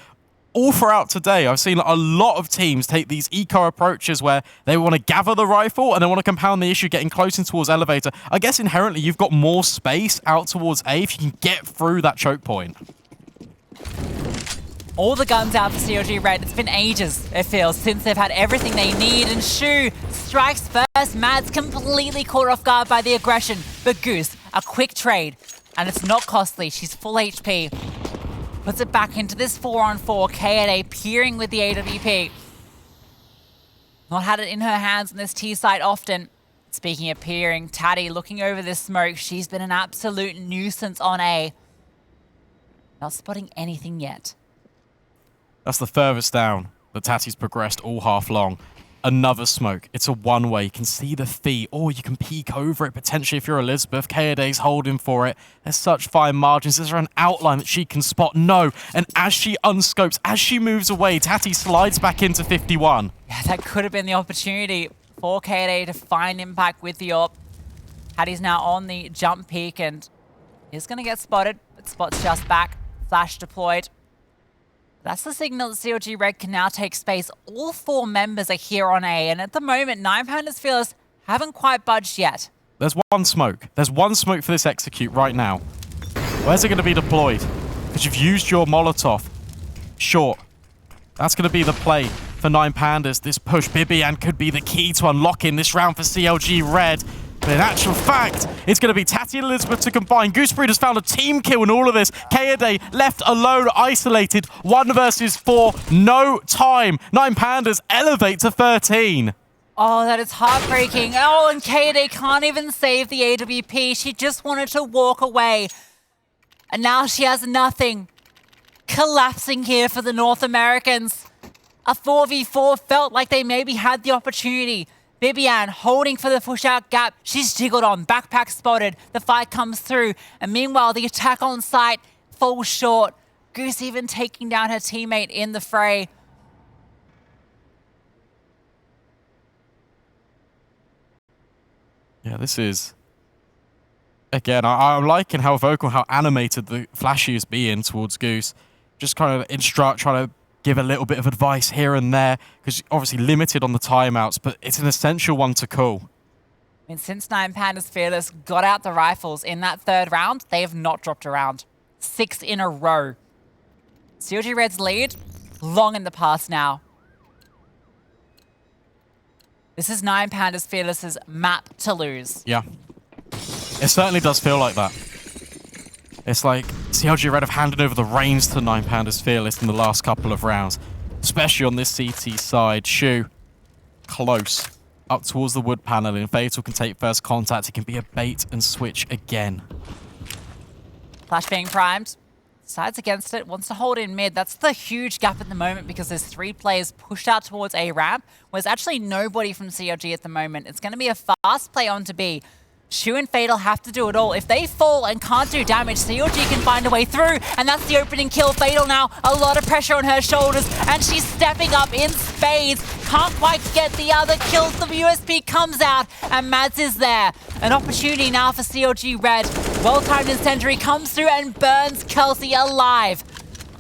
all throughout today, I've seen a lot of teams take these eco approaches where they want to gather the rifle and they want to compound the issue getting close in towards elevator. I guess inherently you've got more space out towards A if you can get through that choke point.
All the guns out for CLG Red. It's been ages, it feels, since they've had everything they need. And Shu strikes first. Mad's completely caught off guard by the aggression. But Goose, a quick trade. And it's not costly. She's full HP. Puts it back into this 4-on-4. Kaede peering with the AWP. Not had it in her hands on this T side often. Speaking of peering, Taddy looking over this smoke. She's been an absolute nuisance on A. Not spotting anything yet.
That's the furthest down that Tati's progressed all half long. Another smoke. It's a one-way. You can see the feet, or you can peek over it potentially if you're Elizabeth. Kaede's holding for it. There's such fine margins. Is there an outline that she can spot? No. And as she unscopes, as she moves away, Tati slides back into 51.
Yeah, that could have been the opportunity for Kaede to find impact with the AWP. Tati's now on the jump peak and is going to get spotted, but Spot's just back. Flash deployed. That's the signal that CLG Red can now take space. All 4 members are here on A, and at the moment, 9 Pandas Fearless haven't quite budged yet.
There's one smoke. There's one smoke for this execute right now. Where's it going to be deployed? Because you've used your Molotov. Short. That's going to be the play for 9 Pandas. This push, Bibian could be the key to unlocking this round for CLG Red. But in actual fact, it's going to be Tati and Elizabeth to combine. Gooseberry has found a team kill in all of this. Kaede left alone, isolated. 1 versus 4, no time. 9 Pandas elevate to 13.
Oh, that is heartbreaking. Oh, and Kaede can't even save the AWP. She just wanted to walk away. And now she has nothing. Collapsing here for the North Americans. A 4v4 felt like they maybe had the opportunity. Bibian holding for the push-out gap. She's jiggled on. Backpack spotted. The fight comes through. And meanwhile, the attack on site falls short. Goose even taking down her teammate in the fray.
Yeah, this is... Again, I'm liking how vocal, how animated the Flashy is being towards Goose. Just kind of instruct, trying to give a little bit of advice here and there, because obviously limited on the timeouts, but it's an essential one to call.
I mean, since 9 Pandas Fearless got out the rifles in that 3rd round, they have not dropped a round. 6 in a row. CLG Red's lead, long in the past now. This is 9Pandas Fearless's map to lose.
Yeah. It certainly does feel like that. It's like CLG Red have handed over the reins to 9Pandas Fearless in the last couple of rounds. Especially on this CT side. Shu, close. Up towards the wood panel, and Fatal can take first contact. It can be a bait and switch again.
Flash being primed. Sides against it, wants to hold in mid. That's the huge gap at the moment because there's 3 players pushed out towards A ramp, where there's actually nobody from CLG at the moment. It's going to be a fast play on to B. Shu and Fatal have to do it all. If they fall and can't do damage, CLG can find a way through, and that's the opening kill. Fatal now, a lot of pressure on her shoulders, and she's stepping up in spades. Can't quite get the other kills. The USP comes out, and Mads is there. An opportunity now for CLG Red. Well-timed incendiary comes through and burns Kelsey alive.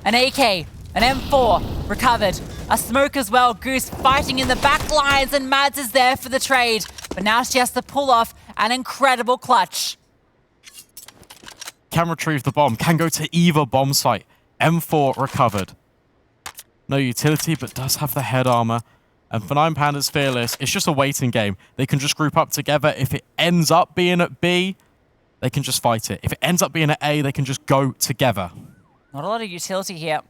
An AK, an M4 recovered. A smoke as well. Goose fighting in the back lines, and Mads is there for the trade. But now she has to pull off an incredible clutch.
Can retrieve the bomb. Can go to either bomb site. M4 recovered. No utility, but does have the head armor. And for 9Pandas Fearless, it's just a waiting game. They can just group up together. If it ends up being at B, they can just fight it. If it ends up being at A, they can just go together.
Not a lot of utility here.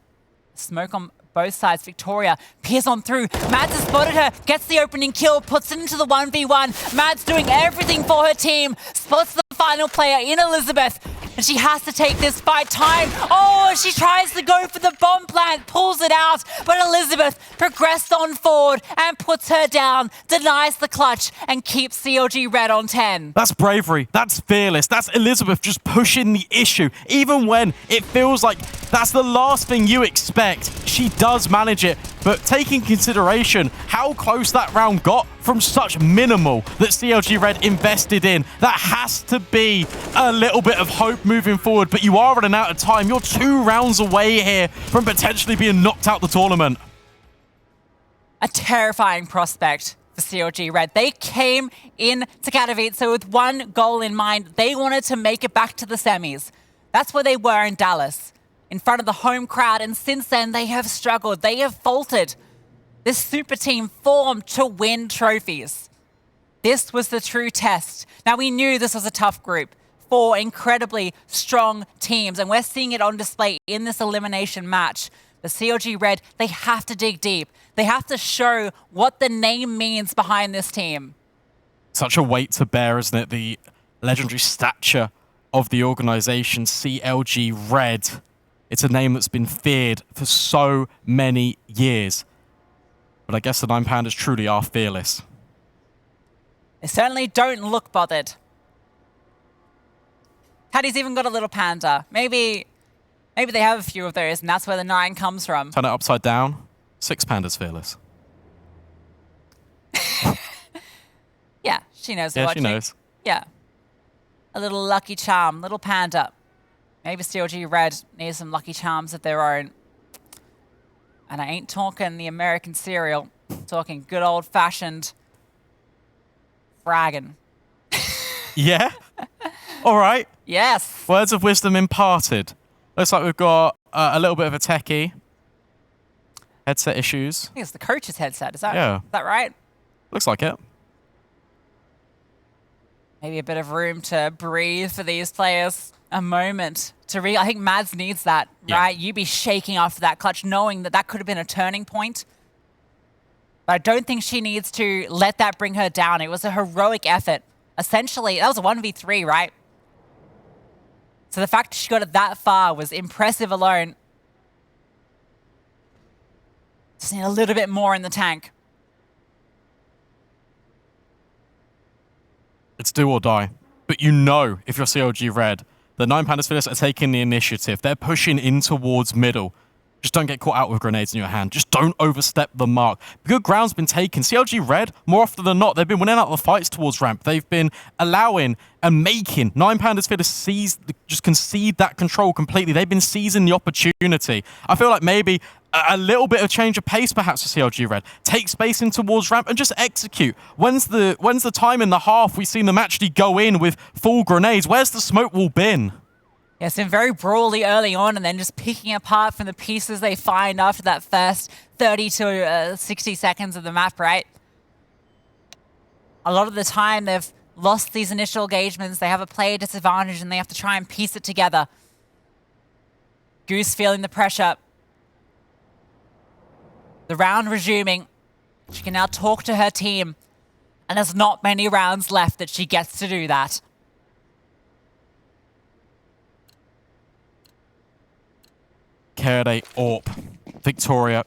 Smoke on both sides. Victoria peers on through. Mads has spotted her, gets the opening kill, puts it into the 1v1. Mads doing everything for her team. Spots the final player in Elizabeth. And she has to take this fight time. Oh, she tries to go for the bomb plant, pulls it out. But Elizabeth progressed on forward and puts her down, denies the clutch, and keeps CLG Red on 10.
That's bravery. That's fearless. That's Elizabeth just pushing the issue. Even when it feels like that's the last thing you expect, she does manage it. But taking consideration how close that round got from such minimal that CLG Red invested in, that has to be a little bit of hope moving forward. But you are running out of time. You're 2 rounds away here from potentially being knocked out the tournament.
A terrifying prospect for CLG Red. They came in to Katowice with one goal in mind. They wanted to make it back to the semis. That's where they were in Dallas, in front of the home crowd, and since then they have struggled. They have faltered. This super team formed to win trophies. This was the true test. Now, we knew this was a tough group. 4 incredibly strong teams, and we're seeing it on display in this elimination match. The CLG Red, they have to dig deep. They have to show what the name means behind this team.
Such a weight to bear, isn't it? The legendary stature of the organization, CLG Red. It's a name that's been feared for so many years. But I guess the 9Pandas truly are fearless.
They certainly don't look bothered. Caddy's even got a little panda. Maybe they have a few of those, and that's where the 9 comes from.
Turn it upside down. 6Pandas fearless.
Yeah, she knows.
Yeah,
what
she knows.
Yeah. A little lucky charm, little panda. Maybe CLG Red needs some lucky charms of their own. And I ain't talking the American cereal. I'm talking good old-fashioned fragging.
Yeah? All right.
Yes.
Words of wisdom imparted. Looks like we've got a little bit of a techie. Headset issues.
I think it's the coach's headset. Is that right?
Looks like it.
Maybe a bit of room to breathe for these players. A moment to I think Mads needs that, right? You be shaking after that clutch, knowing that that could have been a turning point. But I don't think she needs to let that bring her down. It was a heroic effort. Essentially, that was a 1v3, right? So the fact she got it that far was impressive alone. Just need a little bit more in the tank.
It's do or die. But you know, if you're CLG Red, the 9Pandas Fearless are taking the initiative. They're pushing in towards middle. Just don't get caught out with grenades in your hand. Just don't overstep the mark. Good ground's been taken. CLG Red, more often than not, they've been winning out the fights towards ramp. They've been allowing and making 9Pandas Fearless just concede that control completely. They've been seizing the opportunity. I feel like maybe a little bit of change of pace perhaps for CLG Red. Take space in towards ramp and just execute. When's the time in the half we've seen them actually go in with full grenades? Where's the smoke wall bin?
Yeah, it's been very brawly early on, and then just picking apart from the pieces they find after that first 30 to 60 seconds of the map, right? A lot of the time, they've lost these initial engagements. They have a player disadvantage, and they have to try and piece it together. Goose feeling the pressure. The round resuming. She can now talk to her team, and there's not many rounds left that she gets to do that.
KD, AWP, Victoria,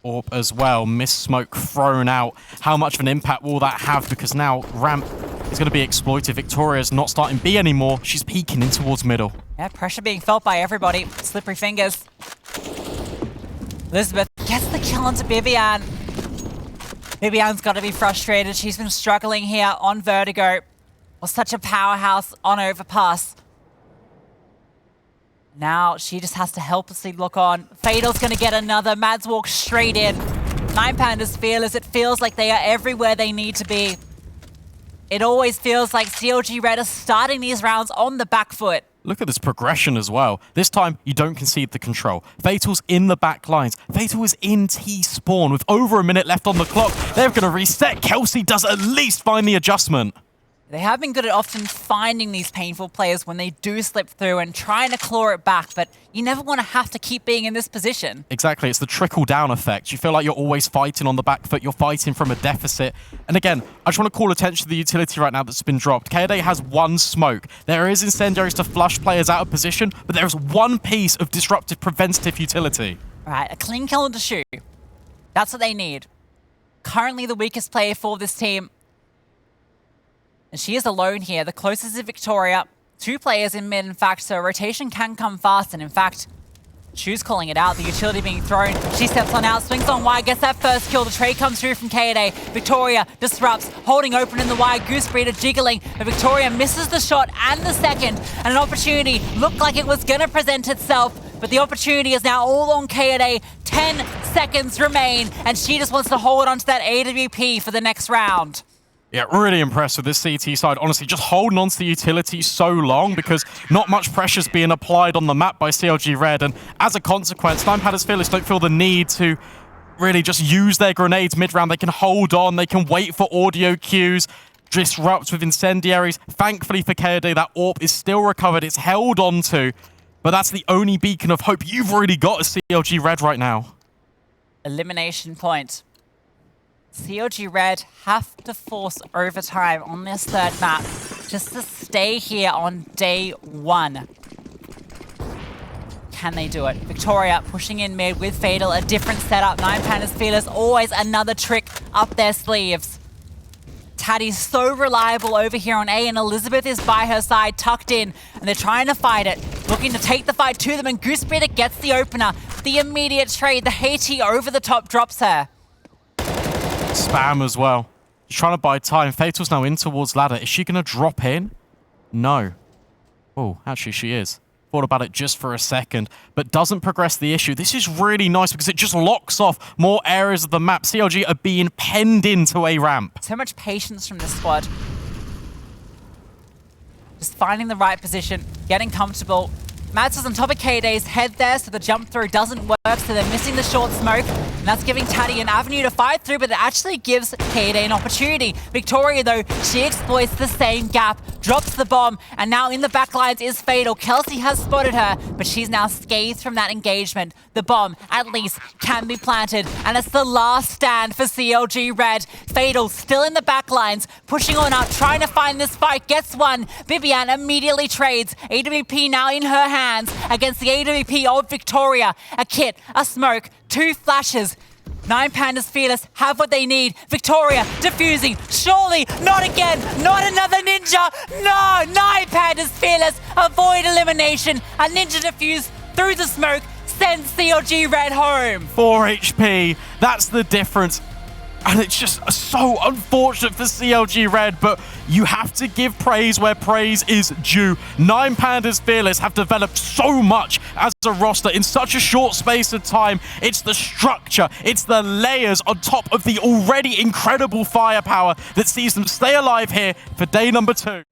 AWP as well. Miss smoke thrown out. How much of an impact will that have? Because now ramp is going to be exploited. Victoria's not starting B anymore. She's peeking in towards middle.
Yeah, pressure being felt by everybody. Slippery fingers. Elizabeth gets the kill onto Vivian. Vivian's got to be frustrated. She's been struggling here on Vertigo. Was such a powerhouse on overpass. Now she just has to helplessly look on. Fatal's going to get another. Mads walks straight in. 9Pandas fearless. It feels like they are everywhere they need to be. It always feels like CLG Red are starting these rounds on the back foot.
Look at this progression as well. This time, you don't concede the control. Fatal's in the back lines. Fatal is in T-spawn with over a minute left on the clock. They're going to reset. Kelsey does at least find the adjustment.
They have been good at often finding these painful players when they do slip through and trying to claw it back, but you never want to have to keep being in this position.
Exactly, it's the trickle-down effect. You feel like you're always fighting on the back foot, you're fighting from a deficit. And again, I just want to call attention to the utility right now that's been dropped. KD has one smoke. There is incendiaries to flush players out of position, but there is one piece of disruptive preventative utility.
All right, a clean kill into Shu. That's what they need. Currently the weakest player for this team. And she is alone here. The closest is Victoria. 2 players in mid, in fact, so rotation can come fast. And in fact, Shu's calling it out. The utility being thrown. She steps on out, swings on wide, gets that first kill. The trade comes through from KD. Victoria disrupts, holding open in the wide. Goose Breeder jiggling. But Victoria misses the shot and the second. And an opportunity looked like it was going to present itself. But the opportunity is now all on KD. 10 seconds remain. And she just wants to hold onto that AWP for the next round.
Yeah, really impressed with this CT side. Honestly, just holding on to the utility so long because not much pressure's being applied on the map by CLG Red. And as a consequence, 9Pandas Fearless don't feel the need to really just use their grenades mid-round. They can hold on. They can wait for audio cues, disrupt with incendiaries. Thankfully for KD, that AWP is still recovered. It's held on to. But that's the only beacon of hope you've really got as CLG Red right now.
Elimination point. CLG Red have to force overtime on this third map just to stay here on day 1. Can they do it? Victoria pushing in mid with Fatal, a different setup. 9Pandas Fearless, always another trick up their sleeves. Taddy's so reliable over here on A, and Elizabeth is by her side, tucked in, and they're trying to fight it, looking to take the fight to them, and Goose Breeder gets the opener. The immediate trade, the Haiti over the top drops her.
Spam as well. She's trying to buy time. Fatal's now in towards ladder. Is she going to drop in? No. Oh, actually she is. Thought about it just for a second, but doesn't progress the issue. This is really nice because it just locks off more areas of the map. CLG are being penned into a ramp.
So much patience from this squad. Just finding the right position, getting comfortable. Mads is on top of KD's head there, so the jump through doesn't work, so they're missing the short smoke. And that's giving Taddy an avenue to fight through, but it actually gives KD an opportunity. Victoria, though, she exploits the same gap, drops the bomb, and now in the backlines is Fatal. Kelsey has spotted her, but she's now scathed from that engagement. The bomb, at least, can be planted, and it's the last stand for CLG Red. Fatal still in the backlines, pushing on up, trying to find this fight, gets one. Vivian immediately trades. AWP now in her hands against the AWP of Victoria. A kit, a smoke, 2 flashes. 9Pandas Fearless have what they need. Victoria defusing. Surely not again. Not another ninja. No. 9Pandas Fearless avoid elimination. A ninja defuse through the smoke sends CLG Red home.
4 HP. That's the difference. And it's just so unfortunate for CLG Red, but you have to give praise where praise is due. 9Pandas Fearless have developed so much as a roster in such a short space of time. It's the structure, it's the layers on top of the already incredible firepower that sees them stay alive here for day number 2.